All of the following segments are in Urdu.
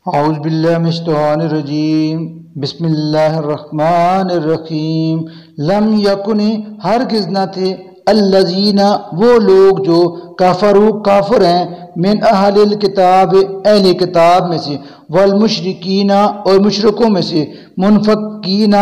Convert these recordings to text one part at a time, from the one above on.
اعوذ باللہ من الشیطان الرجیم بسم اللہ الرحمن الرحیم لم یکن ہرگز نہ تھے الذین وہ لوگ جو کافر ہیں من اہل الکتاب اہل کتاب میں سے والمشرکین اور مشرکوں میں سے منفکین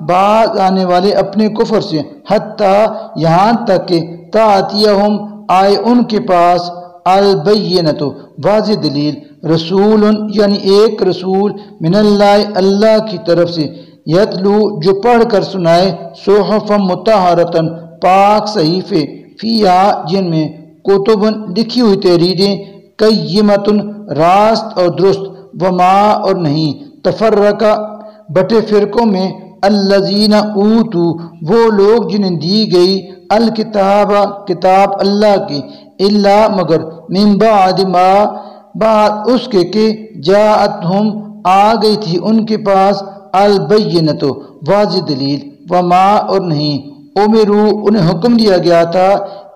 باز آنے والے اپنے کفر سے حتیٰ یہاں تک کہ تأتیہم آئے ان کے پاس البینۃ واضح دلیل رسول یعنی ایک رسول من اللہ اللہ کی طرف سے یتلو جو پڑھ کر سنائے صحفا مطہرۃ پاک صحیفے فیہا جن میں کتب لکھی ہوئی تحریریں قیمۃ راست اور درست وما اور نہیں تفرقہ بٹے فرقوں میں الذین اوتوا وہ لوگ جنہیں دی گئی الکتاب کتاب اللہ کی الا مگر من بعد ما بعد اس کے کہ جاءتہم آ گئی تھی ان کے پاس البینۃ واضح دلیل وما اور نہیں امروا انہیں حکم دیا گیا تھا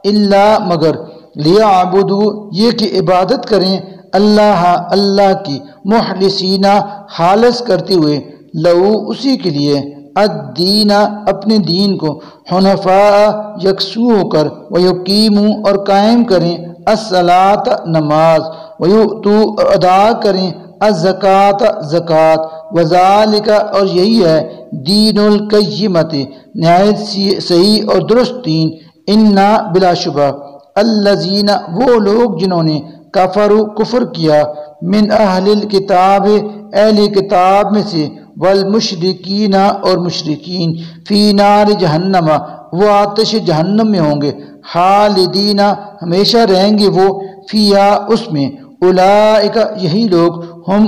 الا مگر لیعبدوا یہ کہ عبادت کریں اللہ کی مخلصین خالص کرتے ہوئے لہو اسی کے لیے الدین اپنے دین کو حنفاء یکسو ہو کر ویقیموا اور قائم کریں الصلاۃ نماز ویؤتوا اور ادا کریں الزکوٰۃ زکوٰۃ وذالک اور یہی ہے دین القیمت نہایت صحیح اور درست دین انا بلا شبہ الذین وہ لوگ جنہوں نے کفر کیا من اہل الکتاب اہل کتاب میں سے والمشرکین اور مشرکین فی نار جہنم وہ آتش جہنم میں ہوں گے خالدین ہمیشہ رہیں گے وہ فیہا اس میں اولئک یہی لوگ ہم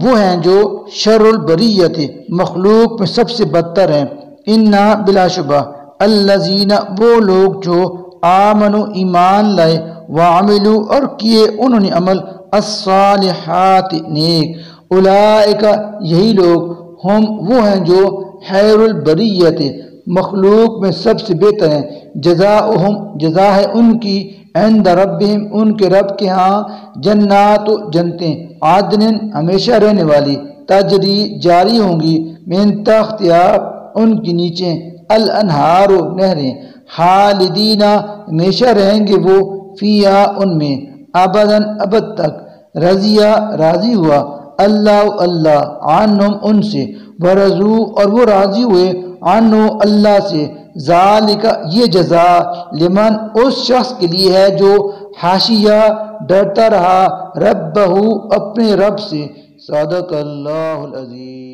وہ ہیں جو شر البریت مخلوق میں سب سے بدتر ہیں انا بلا شبہ الذین وہ لوگ جو آمنوا ایمان لائے وعملوا اور کیے انہوں نے عمل الصالحات نیک اولئک یہی لوگ ہم وہ ہیں جو خیر البریت مخلوق میں سب سے بہتر ہیں جزاؤہم جزا ہے ان کی عند ربہم ان کے رب کے ہاں جنات جنتیں عدن ہمیشہ رہنے والی تجری جاری ہوں گی من تحتہا ان کی نیچے الانہار نہریں خالدین ہمیشہ رہیں گے وہ فیہا ان میں ابداً ابد تک رضیہ راضی ہوا اللہ عنہم ان سے ورضوا اور وہ راضی ہوئے عنہ اللہ سے ذالک یہ جزا لمن اس شخص کے لیے ہے جو خشیہ ڈرتا رہا ربہ اپنے رب سے صدق اللہ العظیم۔